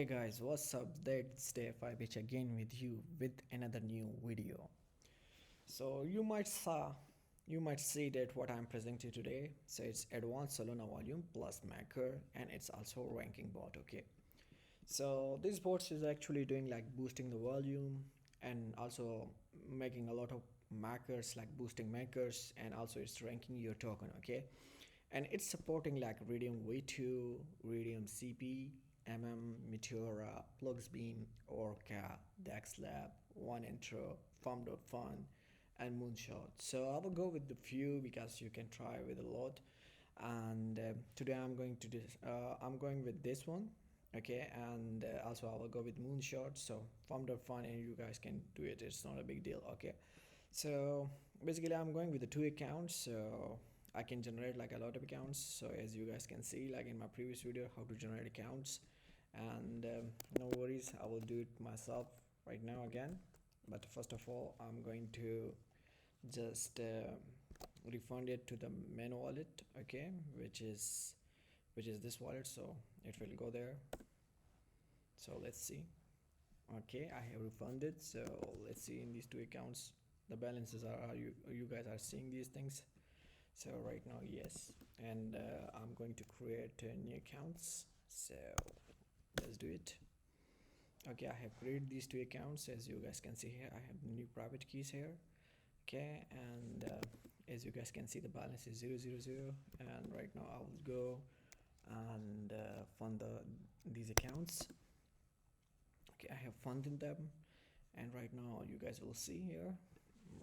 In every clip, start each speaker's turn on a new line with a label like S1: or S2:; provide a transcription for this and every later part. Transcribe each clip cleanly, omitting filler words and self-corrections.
S1: Hey guys, what's up? That's day 5 again with you with another new video. So you might see that what I'm presenting today. So it's advanced Solana volume plus maker, and it's also ranking bot. Okay. So this bot is actually doing like boosting the volume and also making a lot of markers like boosting makers, and also it's ranking your token. Okay, and it's supporting like Raydium V2, Raydium CPMM, Meteora, FluxBeam, Orca, Dexlab, One Intro, Pump.Fun, and Moonshot. So I will go with the few because you can try with a lot. And today I'm going with this one. Okay, and also I will go with Moonshot. So Pump.Fun, and you guys can do it. It's not a big deal. Okay, so basically I'm going with the two accounts. So I can generate like a lot of accounts. So as you guys can see like in my previous video how to generate accounts, and no worries, I will do it myself right now again. But first of all I'm going to just refund it to the main wallet. Okay, which is this wallet, so it will go there. So let's see. Okay, I have refunded. So let's see in these two accounts the balances are you guys are seeing these things. So right now yes, and I'm going to create new accounts. So let's do it. Okay, I have created these two accounts. As you guys can see here, I have new private keys here. Okay, and as you guys can see the balance is 000, and right now I will go and fund these accounts. Okay, I have funded them, and right now you guys will see here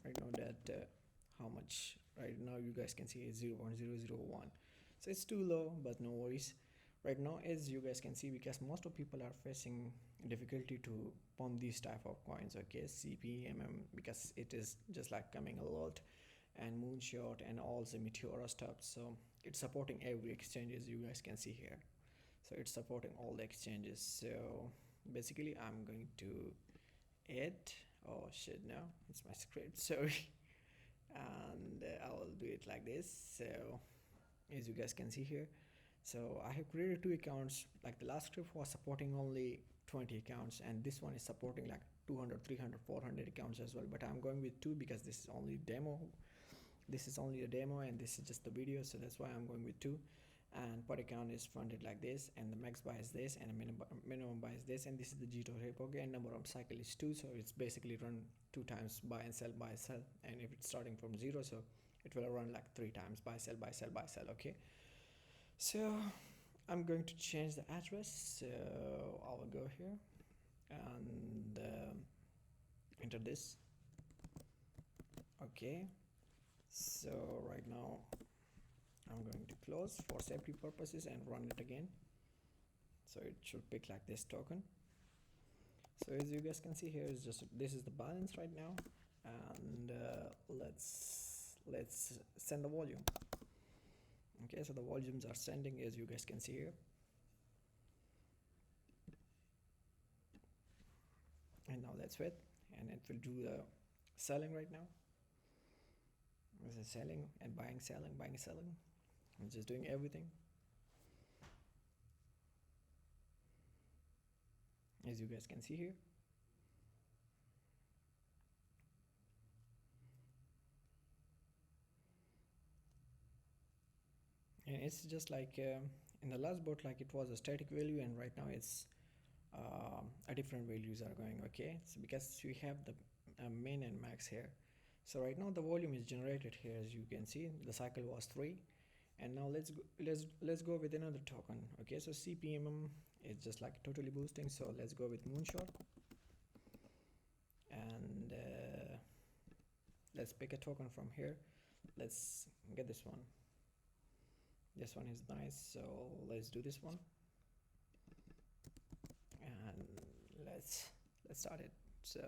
S1: right now that how much right now you guys can see is 0.001. So it's too low, but no worries. Right now as you guys can see, because most of people are facing difficulty to pump these type of coins. Okay, CPMM, because it is just like coming a lot, and Moonshot and all the Meteora stuff. So it's supporting every exchange, as you guys can see here. So it's supporting all the exchanges. So basically I'm going to add, oh shit, no, it's my script, sorry. And I will do it like this. So as you guys can see here, so I have created two accounts. Like the last script was supporting only 20 accounts, and this one is supporting like 200, 300, 400 accounts as well, but I'm going with two because this is only demo. This is only a demo and this is just the video, so that's why I'm going with two. And per account is funded like this, and the max buy is this, and the minimum buy is this, and this is the Jito repo, and number of cycle is 2, so it's basically run 2 times buy and sell, buy sell. And if it's starting from 0, so it will run like 3 times buy sell, buy sell, buy sell. Okay, so I'm going to change the address. So I will go here and enter this. Okay, so right now I'm going to close for safety purposes and run it again. So it should pick like this token. So as you guys can see here, is just this is the balance right now, and let's send the volume. Okay, so the volumes are sending, as you guys can see here, and now let's wait, and it will do the selling right now. This is selling and buying, selling, buying, selling. I'm just doing everything, as you guys can see here. And it's just like in the last bot, like it was a static value, and right now it's a different values are going. Okay, so because we have the min and max here, so right now the volume is generated here. As you can see, the cycle was 3, and now let's go with another token. Okay, so CPMM is just like totally boosting, so let's go with Moonshot, and let's pick a token from here. Let's get this one. This one is nice, so let's do this one, and let's start it. So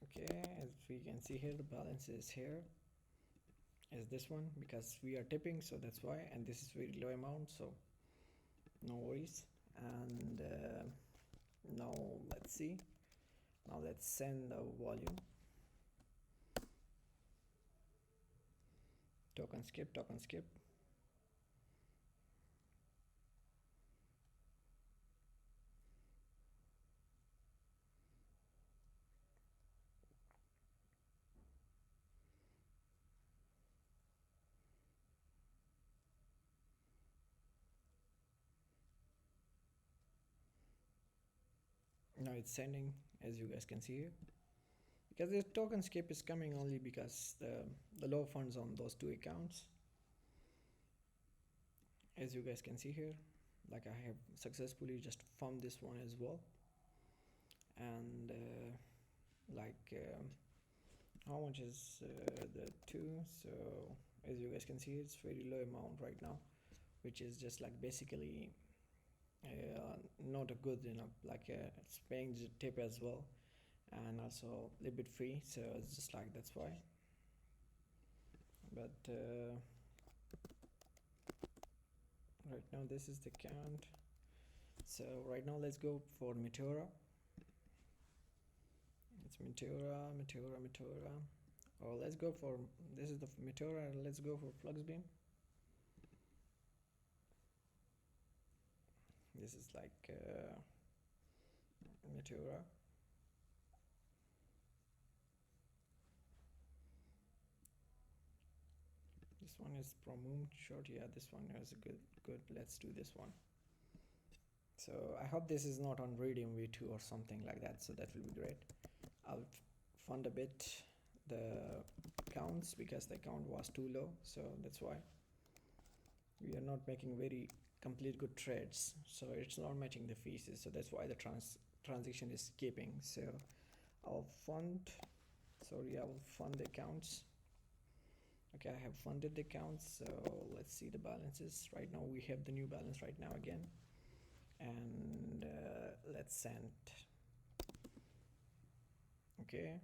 S1: okay, as we can see here, the balance is here is this one, because we are tipping, so that's why, and this is very low amount, so no worries. And now let's see, now let's send the volume. Token skip, Now it's sending, as you guys can see here, because the token skip is coming only because the low funds on those two accounts, as you guys can see here. Like I have successfully just farmed this one as well, and how much is the two? So as you guys can see, it's very low amount right now, which is just like basically not a good enough, like it's paying the tip as well, and also a little bit free, so it's just like that's why. But right now this is the count. So right now let's go for Meteora. It's Meteora. Or let's go for, this is the Meteora, let's go for FluxBeam. This is like Meteora. This one is from Moonshot. Yeah, this one is good. Let's do this one. So I hope this is not on Raydium V2 or something like that, so that will be great. I'll fund a bit the counts because the count was too low, so that's why we are not making very complete good trades, so it's not matching the fees, so that's why the transaction is skipping. So I'll fund the accounts. Okay, I have funded the accounts, so let's see the balances. Right now we have the new balance right now again, and let's send. Okay,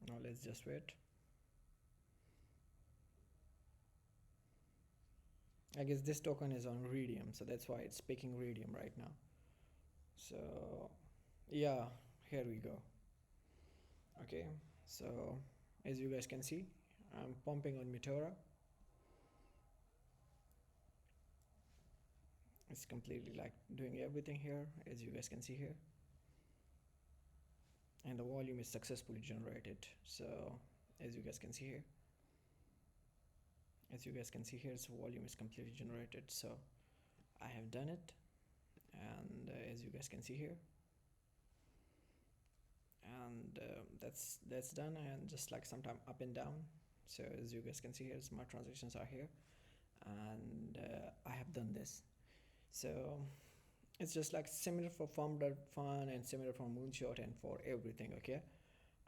S1: now let's just wait. I guess this token is on Raydium, so that's why it's picking Raydium right now. So yeah, here we go. Okay, so as you guys can see, I'm pumping on Meteora. It's completely like doing everything here, as you guys can see here, and the volume is successfully generated. So as you guys can see here, so volume is completely generated. So I have done it, and as you guys can see here, and that's done, and just like sometime up and down. So as you guys can see here, smart transactions are here, and I have done this. So it's just like similar for Pump.Fun and similar for Moonshot and for everything. Okay,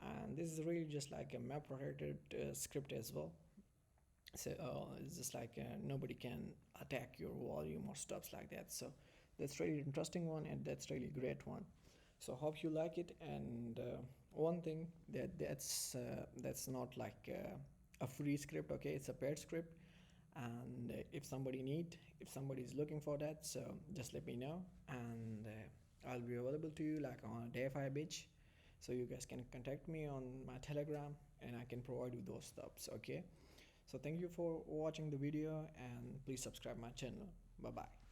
S1: and this is really just like a map related script as well. So it's just like nobody can attack your volume or stuff like that. So that's really interesting one, and that's really great one. So hope you like it. And one thing that's not like a free script. Okay, it's a paid script, and if somebody is looking for that, so just let me know, and I'll be available to you like on a day 5 bitch. So you guys can contact me on my Telegram, and I can provide you those stuffs. Okay, so thank you for watching the video, and please subscribe my channel. Bye bye.